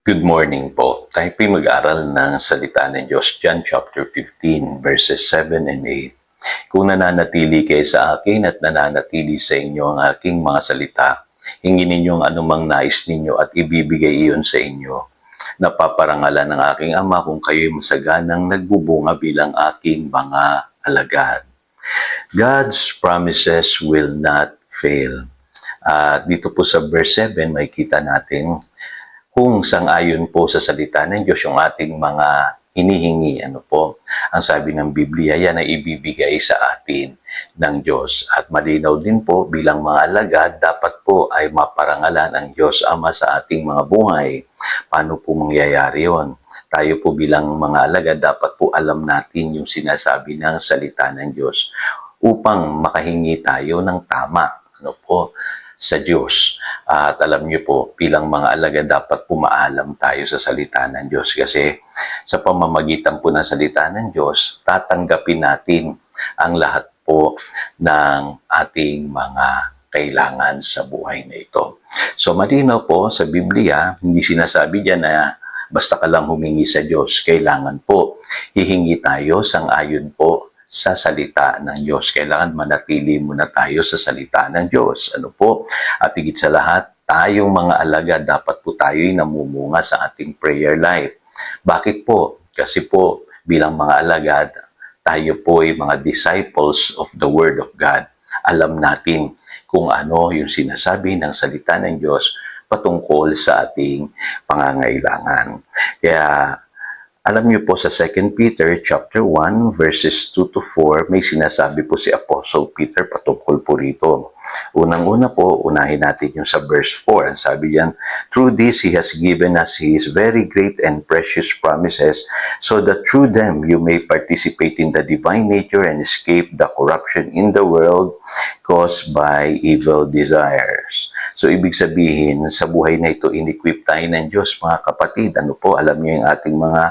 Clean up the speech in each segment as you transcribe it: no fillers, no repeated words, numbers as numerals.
Good morning po. Tayo po'y mag-aral ng salita ng Diyos, John chapter 15, verses 7 and 8. Kung nananatili kayo sa akin at nananatili sa inyo ang aking mga salita, hingin ninyong anumang nais ninyo at ibibigay iyon sa inyo. Napaparangalan ng aking Ama kung kayo'y masaganang nagbubunga bilang aking mga alagad. God's promises will not fail. Dito po sa verse 7, makikita natin kung sang-ayon po sa salita ng Diyos yung ating mga hinihingi. Ang sabi ng Biblia, yan ay ibibigay sa atin ng Diyos. At malinaw din po, bilang mga alagad, dapat po ay maparangalan ang Diyos Ama sa ating mga buhay. Paano po mangyayari yon? Tayo po bilang mga alagad, dapat po alam natin yung sinasabi ng salita ng Diyos upang makahingi tayo ng tama. Sa Diyos. At alam niyo po, bilang mga alagad, dapat pumaalam tayo sa salita ng Diyos kasi sa pamamagitan po ng salita ng Diyos, tatanggapin natin ang lahat po ng ating mga kailangan sa buhay na ito. So malinaw po sa Biblia, hindi sinasabi diyan na basta ka lang humingi sa Diyos. Kailangan po hihingi tayo sang-ayon po sa salita ng Diyos. Kailangan manatili muna tayo sa salita ng Diyos. At higit sa lahat, tayong mga alagad, dapat po tayo'y namumunga sa ating prayer life. Bakit po? Kasi po, bilang mga alagad, tayo po ay mga disciples of the Word of God. Alam natin kung ano yung sinasabi ng salita ng Diyos patungkol sa ating pangangailangan. Kaya, alam niyo po sa 2 Peter chapter 1 verses 2 to 4, may sinasabi po si Apostle Peter patungkol po rito. Unang-una po, unahin natin yung sa verse 4. Ang sabi diyan, "Through this, He has given us His very great and precious promises, so that through them you may participate in the divine nature and escape the corruption in the world caused by evil desires." So, ibig sabihin, sa buhay na ito, in-equip tayo ng Diyos, mga kapatid. Alam niyo yung ating mga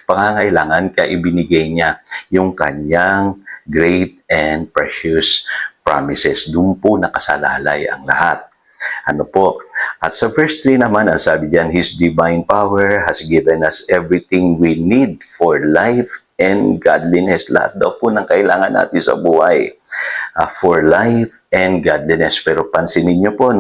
pangangailangan, kaya ibinigay niya yung kanyang great and precious promises. Doon po nakasalalay ang lahat. At sa verse 3 naman, ang sabi diyan, His divine power has given us everything we need for life and godliness. Lahat daw po ng kailangan natin sa buhay. For life and godliness. Pero pansinin niyo po,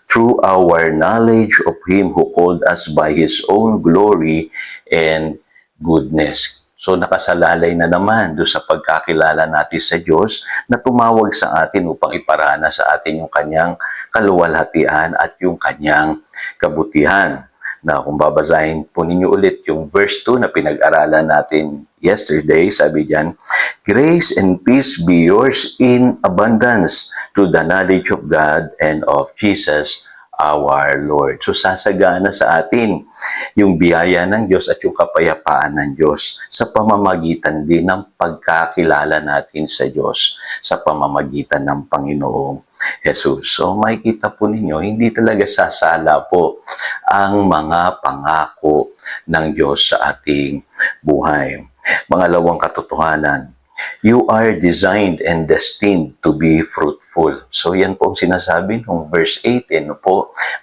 through our knowledge of Him who called us by His own glory and goodness. So nakasalalay na naman doon sa pagkakilala natin sa Diyos na tumawag sa atin upang iparana sa atin yung kanyang kaluwalhatian at yung kanyang kabutihan. Na kung babasahin po ninyo ulit yung verse 2 na pinag-aralan natin yesterday, sabi diyan, "Grace and peace be yours in abundance to the knowledge of God and of Jesus our Lord." So sasagana sa atin yung biyaya ng Diyos at yung kapayapaan ng Diyos sa pamamagitan din ng pagkakilala natin sa Diyos sa pamamagitan ng Panginoong Jesus. So makikita po ninyo, hindi talaga sasala po ang mga pangako ng Diyos sa ating buhay. Pangalawang katotohanan, you are designed and destined to be fruitful. So yan po ang sinasabi ng verse 8.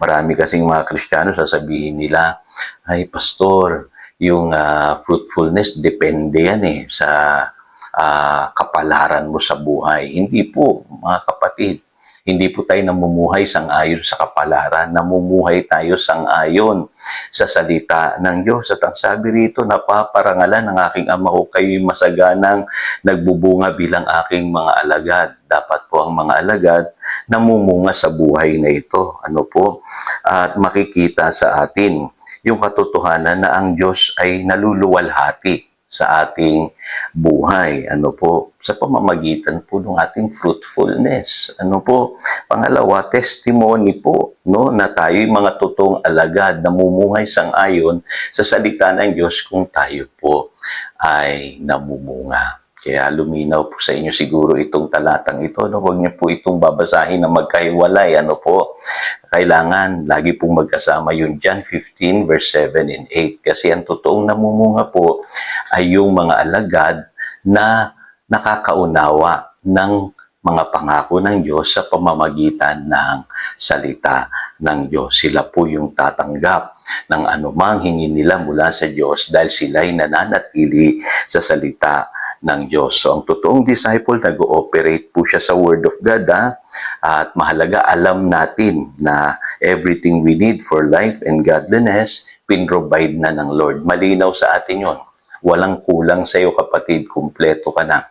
Marami kasing mga Kristiyano sasabihin nila, ay pastor, yung fruitfulness depende yan sa kapalaran mo sa buhay. Hindi po, mga kapatid. Hindi po tayo namumuhay sang-ayon sa kapalaran, namumuhay tayo sang-ayon sa salita ng Diyos. At ang sabi rito, napaparangalan ng aking Ama ko kayo'y masaganang nagbubunga bilang aking mga alagad. Dapat po ang mga alagad namumunga sa buhay na ito. At makikita sa atin yung katotohanan na ang Diyos ay naluluwalhati sa ating buhay. Sa pamamagitan po ng ating fruitfulness. Pangalawa, testimony po, na tayo'y mga totoong alagad, namumuhay sang-ayon sa salita ng Diyos kung tayo po ay namumunga. Kaya luminaw po sa inyo siguro itong talatang ito. Huwag niyo po itong babasahin na magkahiwalay. Kailangan lagi pong magkasama yung John 15 verse 7 and 8. Kasi ang totoong namumunga po ay yung mga alagad na nakakaunawa ng mga pangako ng Diyos sa pamamagitan ng salita ng Diyos. Sila po yung tatanggap ng anumang hingin nila mula sa Diyos dahil sila'y nananatili sa salita ng Diyos. So, ang totoong disciple, nag-ooperate po siya sa Word of God, at mahalaga alam natin na everything we need for life and godliness, pinrovide na ng Lord. Malinaw sa atin yon. Walang kulang sa iyo, kapatid. Kumpleto ka na.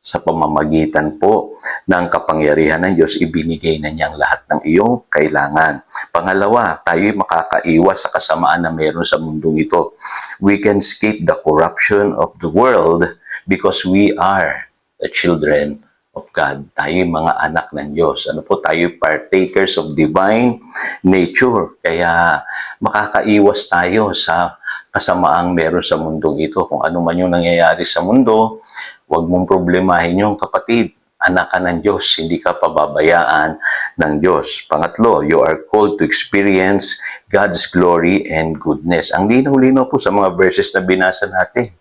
Sa pamamagitan po ng kapangyarihan ng Diyos, ibinigay na niyang lahat ng iyong kailangan. Pangalawa, tayo'y makakaiwas sa kasamaan na meron sa mundong ito. We can escape the corruption of the world because we are the children of God. Tayo'y mga anak ng Diyos. Ano po, tayo'y partakers of divine nature. Kaya makakaiwas tayo sa kasamaang meron sa mundong ito. Kung ano man yung nangyayari sa mundo, huwag mong problemahin yung kapatid. Anak ka ng Diyos, hindi ka pababayaan ng Diyos. Pangatlo, you are called to experience God's glory and goodness. Ang linaw-linaw po sa mga verses na binasa natin.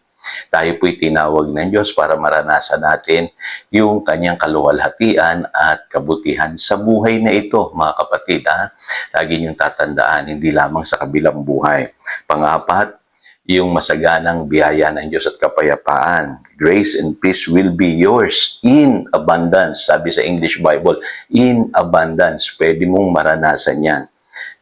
Tayo po'y tinawag ng Diyos para maranasan natin yung kanyang kaluwalhatian at kabutihan sa buhay na ito, mga kapatid. Lagi niyong tatandaan, hindi lamang sa kabilang buhay. Pangapat, yung masaganang biyaya ng Diyos at kapayapaan. Grace and peace will be yours in abundance. Sabi sa English Bible, in abundance. Pwede mong maranasan yan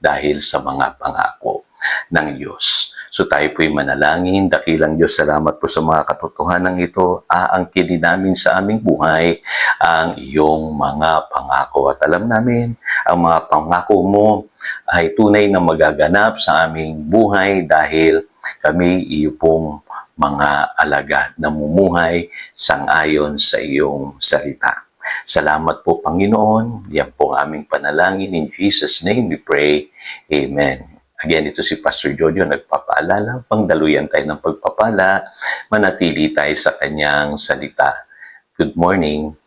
dahil sa mga pangako ng Diyos. So tayo po'y manalangin. Dakilang Diyos, salamat po sa mga katotohanan ito. Aangkinin namin sa aming buhay ang iyong mga pangako. At alam namin, ang mga pangako mo ay tunay na magaganap sa aming buhay dahil kami iyo pong mga alagad na namumuhay sang-ayon sa iyong salita. Salamat po, Panginoon. Yan po ang aming panalangin. In Jesus' name we pray. Amen. Again, ito si Pastor Jojo, nagpapaalala, pangdaluyan tayo ng pagpapala, manatili tayo sa kanyang salita. Good morning.